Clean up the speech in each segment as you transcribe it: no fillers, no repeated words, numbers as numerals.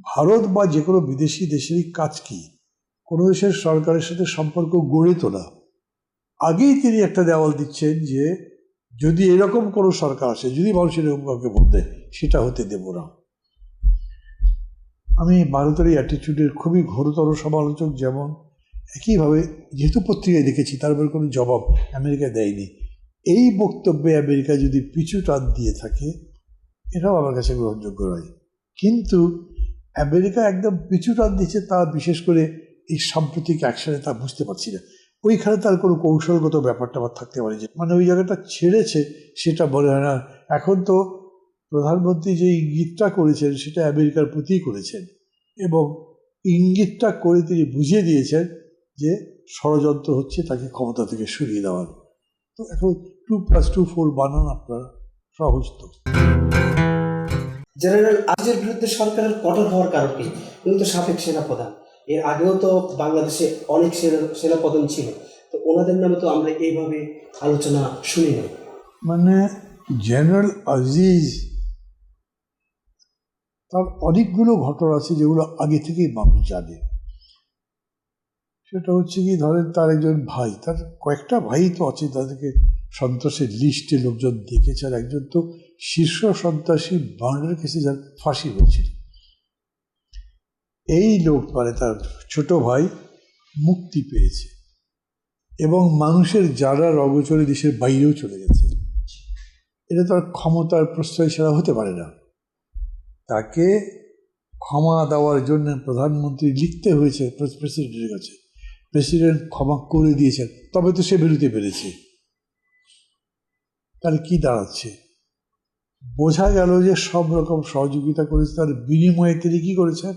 ভারত বা যে কোনো বিদেশি দেশেরই কাজ কি কোনো দেশের সরকারের সাথে সম্পর্ক গড়ে তোলা। আগেই তিনি একটা দেওয়াল দিচ্ছেন যে যদি এরকম কোনো সরকার আসে, যদি মানুষের এরকম কাউকে ভোট দেয়, সেটা হতে দেব না। আমি ভারতের এই অ্যাটিটিউডের খুবই ঘোরতর সমালোচক। যেমন একইভাবে যেহেতু পত্রিকায় দেখেছি, তারপরে কোনো জবাব আমেরিকা দেয়নি। এই বক্তব্যে আমেরিকা যদি পিছু টান দিয়ে থাকে, এটাও আমার কাছে গ্রহণযোগ্য নয়। কিন্তু আমেরিকা একদম পিছু টান দিচ্ছে, তা বিশেষ করে এই সাম্প্রতিক অ্যাকশনে তা বুঝতে পারছি না। ওইখানে তার কোনো কৌশলগত ব্যাপারটা আমার থাকতে পারে, যে মানে ওই জায়গাটা ছেড়েছে সেটা মনে হয় না। এখন তো প্রধানমন্ত্রী যে ইঙ্গিতটা করেছেন সেটা আমেরিকার প্রতিই করেছেন, এবং ইঙ্গিতটা করে তিনি বুঝিয়ে দিয়েছেন যে ষড়যন্ত্র হচ্ছে তাকে ক্ষমতা থেকে সরিয়ে দেওয়ার। তো এখন 2+2=4 বানান আপনার সহজ। তো জেনারেল আজিজের বিরুদ্ধে সরকারের কঠোর হওয়ার কারণ কি? উনি তো সাবেক সেনাপ্রধান, এর আগেও তো বাংলাদেশে অনেক সেনাপ্রধান ছিল, তো ওনাদের নামে তো আমরা এইভাবে আলোচনা শুনি না। মানে জেনারেল আজিজ তার অনেকগুলো ঘটনা আছে যেগুলো আগে থেকেই মানুষ জানে। সেটা হচ্ছে কি, ধরেন তার একজন ভাই, তার কয়েকটা ভাই তো আছে, তাদেরকে সন্ত্রাসের লিস্টে লোকজন দেখেছে। আর একজন তো শীর্ষ সন্ত্রাসী মার্ডার কেসে যার ফাঁসি হয়েছিল। এই লোক মানে তার ছোট ভাই মুক্তি পেয়েছে, এবং মানুষের যারা অগোচরে দেশের বাইরেও চলে গেছে। এটা তার ক্ষমতার প্রশ্রয় ছাড়া হতে পারে না। তাকে ক্ষমা দেওয়ার জন্য প্রধানমন্ত্রী লিখতে হয়েছে প্রেসিডেন্টের কাছে। প্রেসিডেন্ট ক্ষমা করে দিয়েছেন, তবে তো সে বেরোতে পেরেছে। তাহলে কি দাঁড়াচ্ছে? বোঝা গেল যে সব রকম সহযোগিতা করেছে, তার বিনিময়ে তিনি কি করেছেন?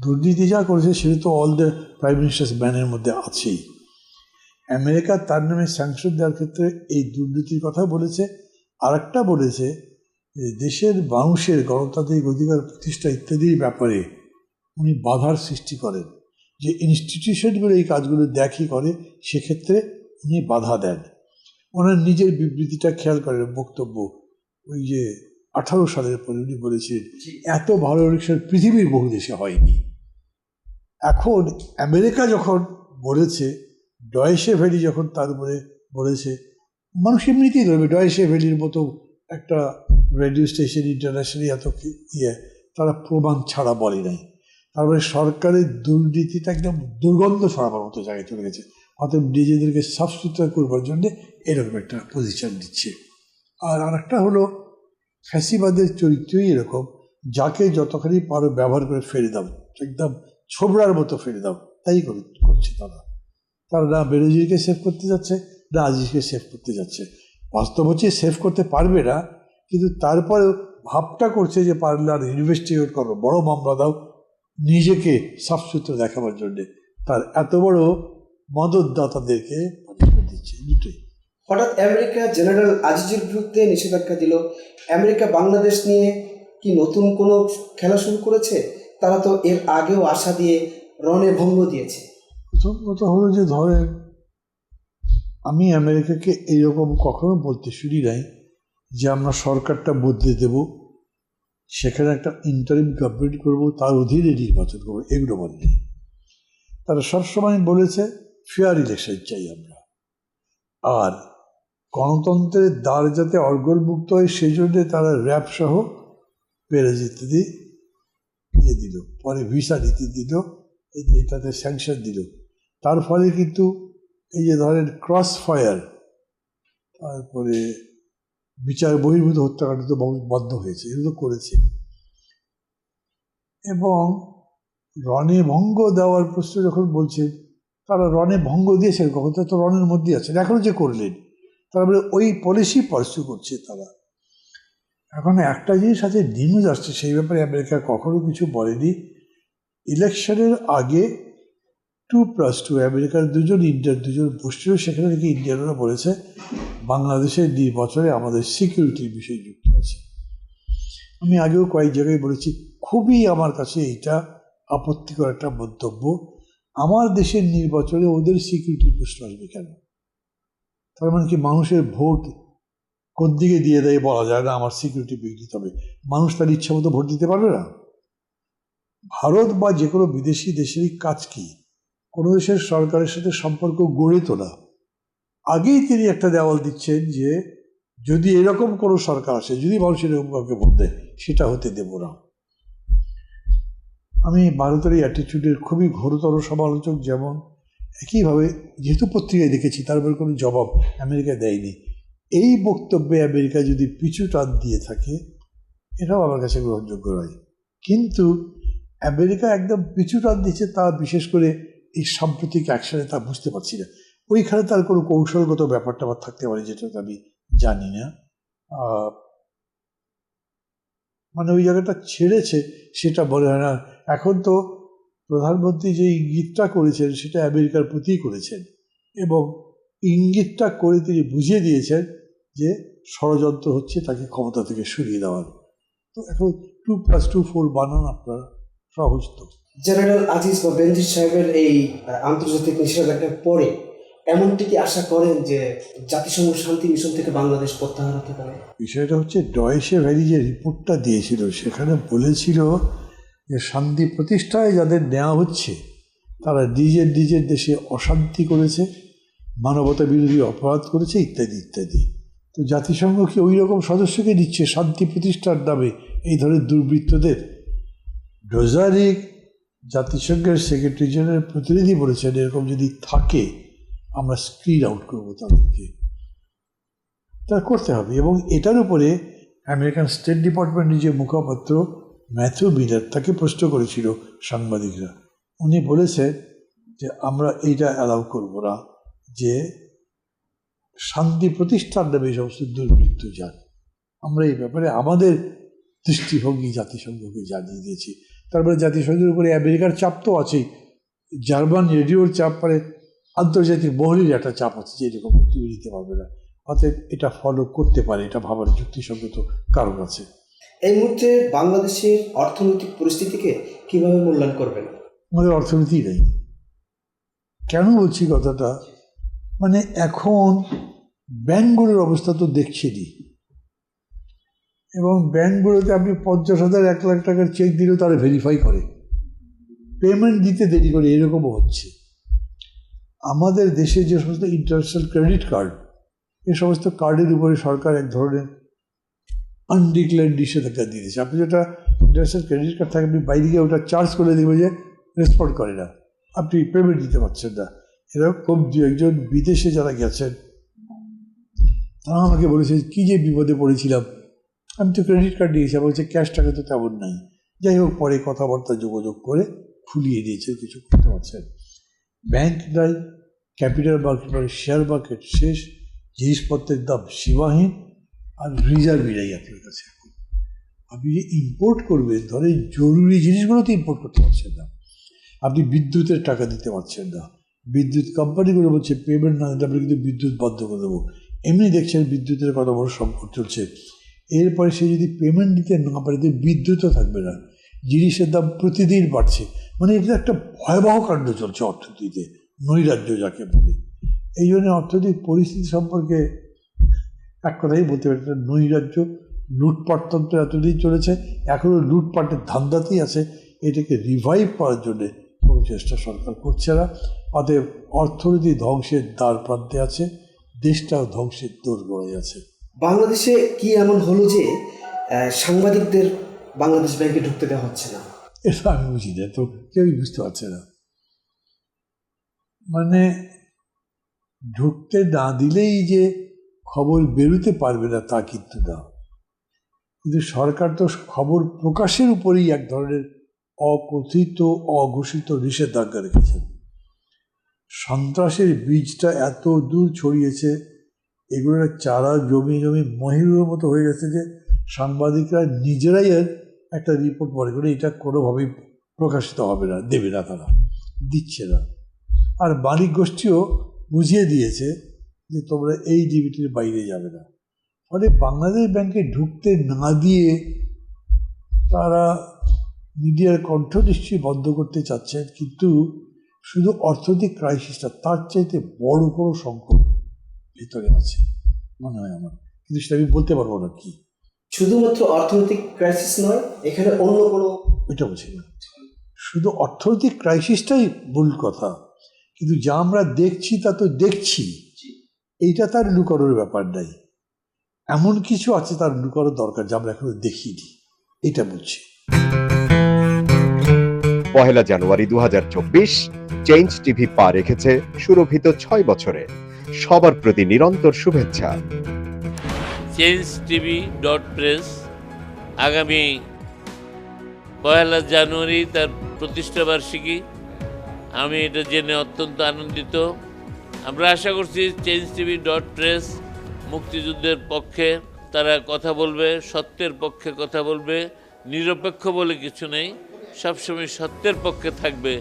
দুর্নীতি যা করেছে সেটা তো অল দ্য প্রাইম মিনিস্টার্স ব্যানের মধ্যে আছেই। আমেরিকা তার নামে স্যাংশন দেওয়ার ক্ষেত্রে এই দুর্নীতির কথা বলেছে। আর একটা বলেছে যে দেশের মানুষের গণতান্ত্রিক অধিকার প্রতিষ্ঠা ইত্যাদির ব্যাপারে উনি বাধার সৃষ্টি করেন। যে ইনস্টিটিউশনগুলো এই কাজগুলো দেখি করে, সেক্ষেত্রে উনি বাধা দেন। ওনার নিজের বিবৃতিটা খেয়াল করেন, বক্তব্য ওই যে 18 সালের পরে উনি বলেছিলেন এত ভালো ইলেকশন পৃথিবীর বহু দেশে হয়নি। এখন আমেরিকা যখন বলেছে, ডয়েশে ভ্যালি যখন তার উপরে বলেছে, মানুষ এমনিতেই ধরবে ডয়েশে ভ্যালির মতো একটা রেডিও স্টেশন ইন্টারন্যাশনালি এত তারা প্রমাণ ছাড়া বলে নাই। তারপরে সরকারের দুর্নীতিটা একদম দুর্গন্ধ ছড়াবার মতো জায়গায় চলে গেছে। অতএব নিজেদেরকে সাফ সুতরা করবার জন্যে এরকম একটা পজিশন দিচ্ছে। আর একটা হলো, ফ্যাসিবাদের চরিত্রই এরকম, যাকে যতখানি পারো ব্যবহার করে ফেলে দাও, একদম ছোবড়ার মতো ফেলে দাও, তাই করছে তারা। তারা না বেনজিরকে সেভ করতে যাচ্ছে, না আজিজকে সেভ করতে যাচ্ছে। বাস্তব হচ্ছে সেভ করতে পারবে না, কিন্তু তারপরেও ভাবটা করছে যে পারলে আর ইনভেস্টিগেট করো, বড় মামলা দাও, নিজেকে সাফসুতরা দেখাবার জন্যে। তার এত বড় মদতদাতাদেরকে পানিশমেন্ট দিচ্ছে, দুটোই। হঠাৎ আমেরিকা জেনারেল আজিজের বিরুদ্ধে নিষেধাজ্ঞা দিল। আমেরিকা বাংলাদেশ নিয়ে কি নতুন কোনো খেলা শুরু করেছে? তারা তো এর আগেও আশা দিয়ে রণে ভঙ্গ দিয়েছে। প্রথম কথা হলো যে, ধরেন আমি আমেরিকাকে এইরকম কখনো বলতে শুনি নাই যে আমরা সরকারটা বদলে দেব, সেখানে একটা ইন্টারিম গভর্নমেন্ট করবো, তার অধীনে নির্বাচন করবো, এগুলো বলেনি। তারা সবসময় বলেছে ফেয়ার ইলেকশন চাই আমরা, আর গণতন্ত্রের দ্বার যাতে অর্গলমুক্ত হয় সেই জন্যে তারা র্যাব সহ পেরেজ ইত্যাদি দিয়ে দিল, পরে ভিসা নীতি দিল, এটাতে স্যাংশন দিল। তার ফলে কিন্তু এই যে ধরেন ক্রস ফায়ার, তারপরে বিচার বহির্ভূত হত্যাকাণ্ড তো বন্ধ হয়েছে, এগুলো করেছে। এবং রণে ভঙ্গ দেওয়ার প্রশ্ন যখন বলছেন, তারা রণে ভঙ্গ দিয়েছেন কখন? তো রণের মধ্যেই আছেন এখনো যে করলেন, তারপরে ওই পলিসি পার্সু করছে তারা। এখন একটা জিনিস আছে, নিউজ আসছে, সেই ব্যাপারে আমেরিকা কখনো কিছু বলেনি। ইলেকশনের আগে 2+2 আমেরিকার ইন্ডিয়ার দুজন বসছিল, সেখানে নাকি ইন্ডিয়ানরা বলেছে বাংলাদেশের নির্বাচনে আমাদের সিকিউরিটির বিষয় যুক্ত আছে। আমি আগেও কয়েক জায়গায় বলেছি, খুবই আমার কাছে এইটা আপত্তিকর একটা মন্তব্য। আমার দেশের নির্বাচনে ওদের সিকিউরিটির প্রশ্ন আসবে কেন? তার মানে কি মানুষের ভোট কোন দিকে দিয়ে দেয় বলা যায় না, আমার সিকিউরিটি বিঘ্নিত হবে। মানুষ তার ইচ্ছা মতো ভোট দিতে পারবে না। ভারত বা যে কোনো বিদেশি দেশেরই কাজ কি কোনো দেশের সরকারের সাথে সম্পর্ক গড়ে তোলা। আগেই তিনি একটা দেওয়াল দিচ্ছেন যে যদি এরকম কোনো সরকার আসে, যদি মানুষ এরকম কাউকে ভোট দেয়, সেটা হতে দেব না। আমি ভারতের এই অ্যাটিটিউডের খুবই ঘোরতর সমালোচক। যেমন একইভাবে যেহেতু পত্রিকায় দেখেছি, তারপরে কোনো জবাব আমেরিকা দেয়নি। এই বক্তব্যে আমেরিকা যদি পিছু টান দিয়ে থাকে, এটাও আমার কাছে গ্রহণযোগ্য নয়। কিন্তু আমেরিকা একদম পিছু টান দিচ্ছে, তা বিশেষ করে এই সাম্প্রতিক অ্যাকশনে তা বুঝতে পারছি না। ওইখানে তার কোনো কৌশলগত ব্যাপারটা আবার থাকতে পারে, যেটা আমি জানি না। মানে ওই জায়গাটা ছেড়েছে সেটা বলে হয় না। এখন তো প্রধানমন্ত্রী যে ইঙ্গিতটা করেছেন সেটা আমেরিকার প্রতিই করেছেন, এবং ইঙ্গিতটা করে তিনি বুঝিয়ে দিয়েছেন যে ষড়যন্ত্র হচ্ছে তাকে ক্ষমতা থেকে সরিয়ে দেওয়ার। তো এখন 2+2=4 বানান আপনারা, সহজ তো। জেনারেল আজিজ বা বেনজির সাহেবের এই আন্তর্জাতিক নিষেধাজ্ঞার পরে এমনটি কি আশা করেন যে জাতিসংঘ শান্তি মিশন থেকে বাংলাদেশ প্রত্যাহার হতে পারে? বিষয়টা হচ্ছে ডয়েশে ভ্যালি যে রিপোর্টটা দিয়েছিল সেখানে বলেছিল যে শান্তি প্রতিষ্ঠায় যাদের নেওয়া হচ্ছে তারা নিজের দেশে অশান্তি করেছে, মানবতা বিরোধী অপরাধ করেছে, ইত্যাদি ইত্যাদি। তো জাতিসংঘ কি ওই রকম সদস্যকে দিচ্ছে শান্তি প্রতিষ্ঠার নামে এই ধরনের দুর্বৃত্তদের? ডোজারিক জাতিসংঘের সেক্রেটারি জেনারেল প্রতিনিধি বলেছেন এরকম যদি থাকে আমরা স্ক্রিন আউট করবো তাদেরকে। তা করতে হবে। এবং এটার উপরে আমেরিকান স্টেট ডিপার্টমেন্টের যে মুখপাত্র ম্যাথিউ মিলার, তাকে প্রশ্ন করেছিল সাংবাদিকরা। উনি বলেছেন যে আমরা এইটা অ্যালাউ করবো না যে শান্তি প্রতিষ্ঠার নামে এই সমস্ত দুর্বৃত্ত যান। আমরা এই ব্যাপারে আমাদের দৃষ্টিভঙ্গি জাতিসংঘকে জানিয়ে দিয়েছি। তারপরে জাতিসংঘের উপরে আমেরিকার চাপ তো আছেই, জার্মান রেডিওর চাপ, মানে আন্তর্জাতিক মহলের একটা চাপ আছে যে এরকম তুমি নিতে পারবে না। অতএব এটা ফলো করতে পারে, এটা ভাবার যুক্তিসঙ্গত কারণ আছে। এই মুহূর্তে বাংলাদেশের অর্থনৈতিক পরিস্থিতিকে কিভাবে মূল্যায়ন করবেন? আমাদের অর্থনীতি নেই। কেন বলছি কথাটা, মানে এখন ব্যাংকগুলোর অবস্থা তো দেখছেনই, এবং ব্যাংকগুলোতে আপনি 50,000 1 লাখ টাকার চেক দিলেও তারা ভেরিফাই করে, পেমেন্ট দিতে দেরি করে, এরকমও হচ্ছে। আমাদের দেশে যে সমস্ত ইন্টারন্যাশনাল ক্রেডিট কার্ড, এই সমস্ত কার্ডের উপরে সরকার এক ধরনের আনডিক্লেয়ার্ড নিষেধাজ্ঞা দিয়েছে। আপনি যেটা ইন্টারন্যাশনাল ক্রেডিট কার্ড থাকে, আপনি বাইরে গিয়ে ওটা চার্জ করে দেখবে যে রেসপন্ড করে না, আপনি পেমেন্ট দিতে পারছেন না। এরকম দু একজন বিদেশে যারা গেছেন তারা আমাকে বলেছে কী যে বিপদে পড়েছিলাম, আমি তো ক্রেডিট কার্ড নিয়েছি, আমার কাছে ক্যাশ টাকা তো তেমন নাই। যাই হোক, পরে কথাবার্তা যোগাযোগ করে খুলিয়ে দিয়েছেন, কিছু করতে পারছেন। ব্যাংক নাই, ক্যাপিটাল মার্কেট মানে শেয়ার মার্কেট শেষ, জিনিসপত্রের দাম সীমাহীন, আর রিজার্ভই নেই আপনার কাছে। এখন আপনি যে ইম্পোর্ট করবেন, ধরেন জরুরি জিনিসগুলো তো ইম্পোর্ট করতে পারছেন না। আপনি বিদ্যুতের টাকা দিতে পারছেন না, বিদ্যুৎ কোম্পানিগুলো বলছে পেমেন্ট না দিলে আমরা কিন্তু বিদ্যুৎ বন্ধ করে দেবো। এমনি দেখছেন বিদ্যুতের কত বড় সংকট চলছে। এরপরে সে যদি পেমেন্ট দিতে না পারে তো বিদ্যুৎও থাকবে না, জিনিসের দাম প্রতিদিন বাড়ছে। মানে এটা একটা ভয়াবহ কাণ্ড চলছে অর্থনীতিতে, নৈরাজ্য যাকে বলে। এই জন্য অর্থনৈতিক পরিস্থিতি সম্পর্কে এক কথাই বলতে পারি, এটা নৈরাজ্য। লুটপাটতন্ত্র এতদিন চলেছে, এখনও লুটপাটের ধান্দাতেই আছে। এটাকে রিভাইভ করার জন্যে কোনো চেষ্টা সরকার করছে না। অতএব অর্থনীতি ধ্বংসের দ্বার প্রান্তে আছে, দেশটাও ধ্বংসের দোরগোড়ায় আছে। বাংলাদেশে কি এমন হলো যে সাংবাদিকদের বাংলাদেশ ব্যাংকে ঢুকতে দেওয়া হচ্ছে না? এটা আমি বুঝি না, তো কেউই বুঝতে পারছে না। মানে ঢুকতে না দিলেই যে খবর বেরোতে পারবে না তা কিন্তু না। কিন্তু সরকার তো খবর প্রকাশের উপরেই এক ধরনের অকথিত অঘোষিত নিষেধাজ্ঞা রেখেছেন। সন্ত্রাসের বীজটা এত দূর ছড়িয়েছে, এগুলোর চারা জমি মহিরুর মতো হয়ে গেছে যে সাংবাদিকরা নিজেরাই একটা রিপোর্ট মনে করে এটা কোনোভাবেই প্রকাশিত হবে না, দেবে না, তারা দিচ্ছে না। আর মালিক গোষ্ঠীও বুঝিয়ে দিয়েছে যে তোমরা এই ডিবিটির বাইরে যাবে না। ফলে বাংলাদেশ ব্যাংকে ঢুকতে না দিয়ে তারা মিডিয়ার কণ্ঠ নিশ্চয়ই বন্ধ করতে চাচ্ছেন, কিন্তু শুধু অর্থনৈতিক ক্রাইসিসটা, তার চাইতে বড় কোনো সংকট ভেতরে আছে মনে হয় আমার, কিন্তু সেটা আমি বলতে পারবো না কি। শুধুমাত্র অর্থনৈতিক ক্রাইসিস নয়, এখানে অন্য কোনো, ওইটা বুঝি না। শুধু অর্থনৈতিক ক্রাইসিসটাই ভুল কথা, কিন্তু যা আমরা দেখছি তা তো দেখছি, এইটা তার লুকানোর ব্যাপার নাই। এমন কিছু আছে তার লুকানোর দরকার যা আমরা এখনো দেখিনি, এটা বলছি। 1 জানুয়ারি 2024 চেঞ্জ টিভি পা রেখেছে সুরভিত 6 বছরে। সবার প্রতি নিরন্তর শুভেচ্ছা। changetv.press আগামী 1 জানুয়ারি তার প্রতিষ্ঠা বার্ষিকী। আমি এটা জেনে অত্যন্ত আনন্দিত। আমরা আশা করছি changetv.press মুক্তিযুদ্ধের পক্ষে তারা কথা বলবে, সত্যের পক্ষে কথা বলবে, নিরপেক্ষ বলে কিছু নেই, সবসময় সত্যের পক্ষে থাকবে,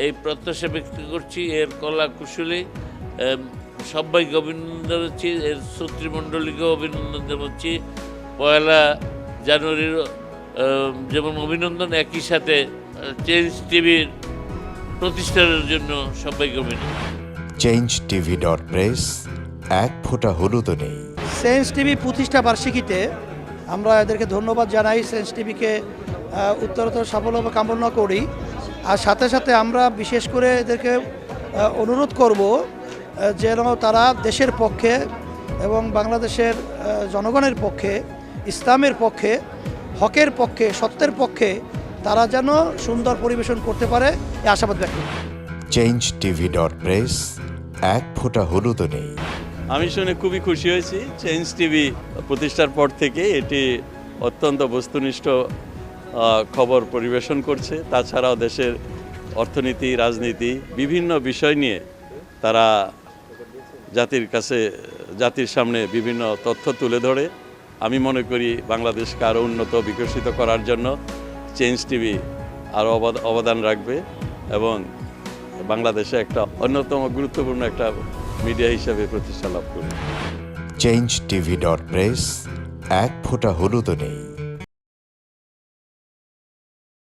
এই প্রত্যাশা ব্যক্ত করছি। এর কলা কুশলী সবাইকে অভিনন্দন জানাচ্ছি, এর শ্রোতৃমণ্ডলীকেও অভিনন্দন জানাচ্ছি। 1 জানুয়ারির যেমন অভিনন্দন, একই সাথে চেঞ্জ টিভির প্রতিষ্ঠানের জন্য সবাইকে অভিনন্দন। changetv.press এক ফোঁটা হলুদও নেই। চেঞ্জ টিভি প্রতিষ্ঠা বার্ষিকীতে আমরা এদেরকে ধন্যবাদ জানাই, চেঞ্জ টিভিকে উত্তরোত্তর সাফল্য কামনা করি। আর সাথে সাথে আমরা বিশেষ করে এদেরকে অনুরোধ করব যেন তারা দেশের পক্ষে এবং বাংলাদেশের জনগণের পক্ষে, ইসলামের পক্ষে, হকের পক্ষে, সত্যের পক্ষে তারা যেন সুন্দর পরিবেশন করতে পারে, এই আশাবাদ ব্যক্ত করি। changetv.press এক ফোঁটা হলুদও নেই। আমি শুনে খুবই খুশি হয়েছি। চেঞ্জ টিভি প্রতিষ্ঠার পর থেকে এটি অত্যন্ত বস্তুনিষ্ঠ খবর পরিবেশন করছে। তাছাড়াও দেশের অর্থনীতি, রাজনীতি, বিভিন্ন বিষয় নিয়ে তারা জাতির সামনে বিভিন্ন তথ্য তুলে ধরে। আমি মনে করি বাংলাদেশকে আরও উন্নত বিকশিত করার জন্য চেঞ্জ টিভি আরও অবদান রাখবে এবং বাংলাদেশে একটা অন্যতম গুরুত্বপূর্ণ একটা মিডিয়া হিসেবে প্রতিষ্ঠা লাভ করবে। changetv.press এক ফোঁটা হলুদও নেই।